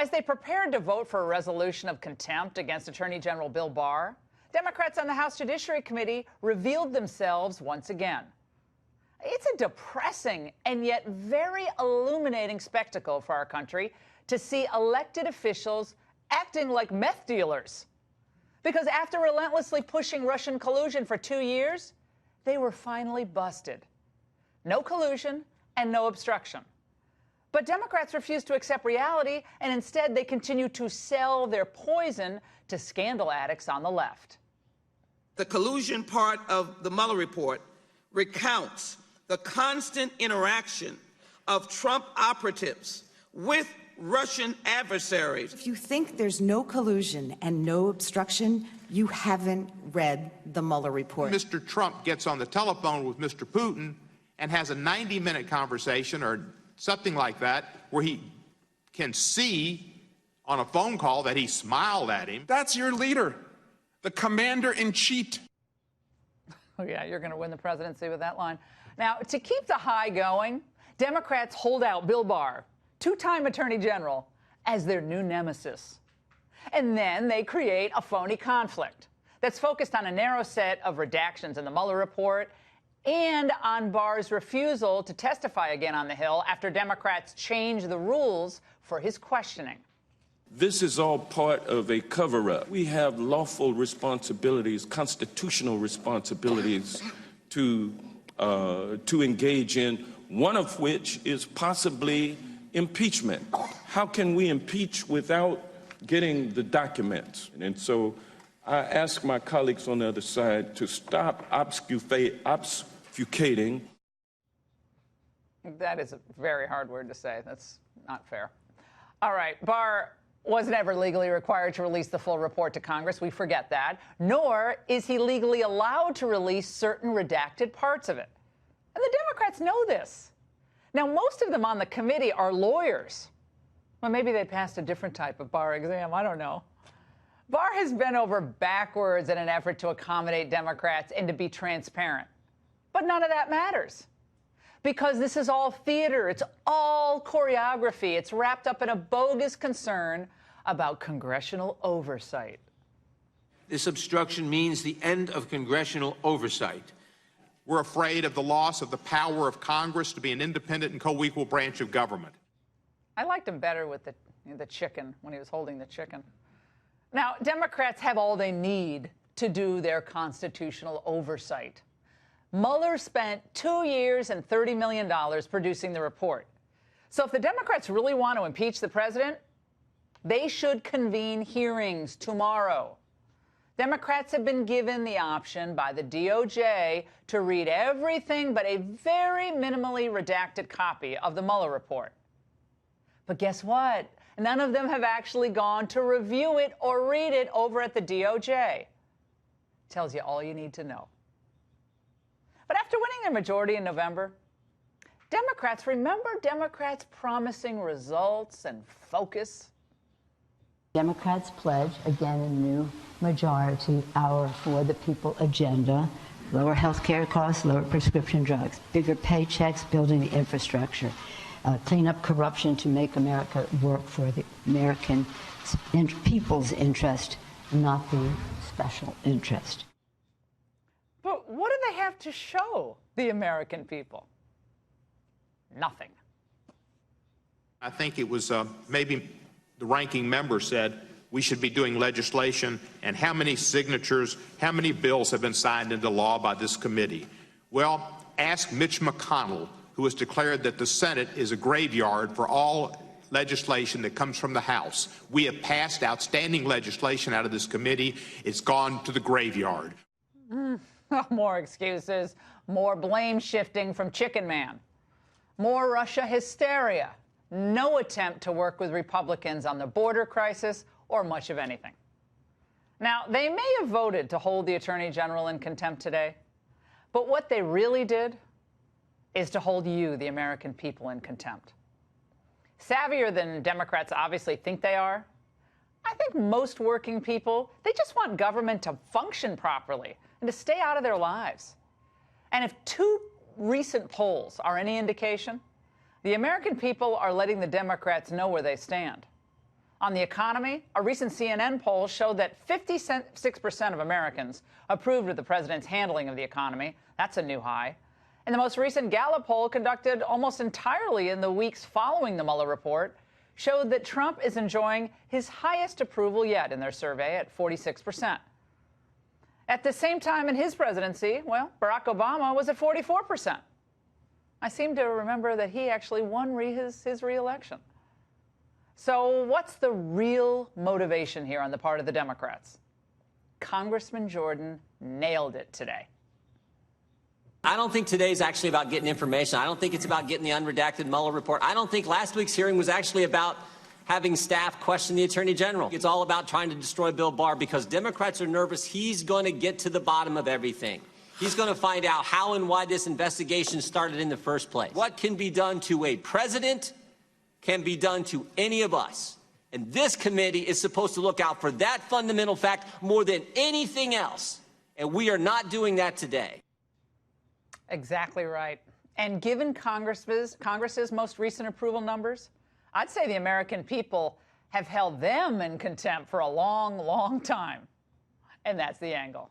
as they prepared to vote for a resolution of contempt against Attorney General Bill Barr, Democrats on the House Judiciary Committee revealed themselves once again. It's a depressing and yet very illuminating spectacle for our country to see elected officials acting like meth dealers. Because after relentlessly pushing Russian collusion for 2 years, they were finally busted. No collusion and no obstruction. But Democrats refuse to accept reality, and instead they continue to sell their poison to scandal addicts on the left. The collusion part of the Mueller report recounts the constant interaction of Trump operatives with Russian adversaries. If you think there's no collusion and no obstruction, you haven't read the Mueller report. Mr. Trump gets on the telephone with Mr. Putin and has a 90-minute conversation or something like that where he can see on a phone call that he smiled at him. That's your leader, the commander-in-chief. Oh, yeah, you're going to win the presidency with that line. Now, to keep the high going, Democrats hold out Bill Barr, two-time Attorney General, as their new nemesis. And then they create a phony conflict that's focused on a narrow set of redactions in the Mueller report and on Barr's refusal to testify again on the Hill after Democrats changed the rules for his questioning. This is all part of a cover-up. We have lawful responsibilities, constitutional responsibilities to engage in, one of which is possibly impeachment. How can we impeach without getting the documents? And so I ask my colleagues on the other side to stop obfuscating. That is a very hard word to say. That's not fair. All right, Barr wasn't ever legally required to release the full report to Congress. We forget that. Nor is he legally allowed to release certain redacted parts of it. And the Democrats know this. Now, most of them on the committee are lawyers. Well, maybe they passed a different type of bar exam. I don't know. Barr has bent over backwards in an effort to accommodate Democrats and to be transparent. But none of that matters. Because this is all theater. It's all choreography. It's wrapped up in a bogus concern about congressional oversight. This obstruction means the end of congressional oversight. We're afraid of the loss of the power of Congress to be an independent and co-equal branch of government. I liked him better with the chicken, when he was holding the chicken. Now, Democrats have all they need to do their constitutional oversight. Mueller spent 2 years and $30 million producing the report. So if the Democrats really want to impeach the president, they should convene hearings tomorrow. Democrats have been given the option by the DOJ to read everything but a very minimally redacted copy of the Mueller report. But guess what? None of them have actually gone to review it or read it over at the DOJ. Tells you all you need to know. But after winning their majority in November, Democrats promising results and focus? Democrats pledge, again, a new majority, our For the People agenda, lower health care costs, lower prescription drugs, bigger paychecks, building the infrastructure, clean up corruption to make America work for the American people's interest, not the special interest. But what do they have to show the American people? Nothing. I think it was maybe the ranking member said we should be doing legislation, and how many signatures, how many bills have been signed into law by this committee? Well, ask Mitch McConnell, who has declared that the Senate is a graveyard for all legislation that comes from the House. We have passed outstanding legislation out of this committee. It's gone to the graveyard. More excuses, more blame shifting from Chicken Man, more Russia hysteria, no attempt to work with Republicans on the border crisis or much of anything. Now, they may have voted to hold the Attorney General in contempt today, but what they really did is to hold you, the American people, in contempt. Savvier than Democrats obviously think they are, I think most working people, they just want government to function properly and to stay out of their lives. And if two recent polls are any indication, the American people are letting the Democrats know where they stand. On the economy, a recent CNN poll showed that 56% of Americans approved of the president's handling of the economy. That's a new high. And the most recent Gallup poll, conducted almost entirely in the weeks following the Mueller report, showed that Trump is enjoying his highest approval yet in their survey at 46%. At the same time in his presidency, well, Barack Obama was at 44%. I seem to remember that he actually won his re-election. So what's the real motivation here on the part of the Democrats? Congressman Jordan nailed it today. I don't think today's actually about getting information. I don't think it's about getting the unredacted Mueller report. I don't think last week's hearing was actually about having staff question the Attorney General. It's all about trying to destroy Bill Barr because Democrats are nervous he's going to get to the bottom of everything. He's going to find out how and why this investigation started in the first place. What can be done to a president can be done to any of us. And this committee is supposed to look out for that fundamental fact more than anything else. And we are not doing that today. Exactly right. And given Congress's most recent approval numbers, I'd say the American people have held them in contempt for a long, long time. And that's The Angle.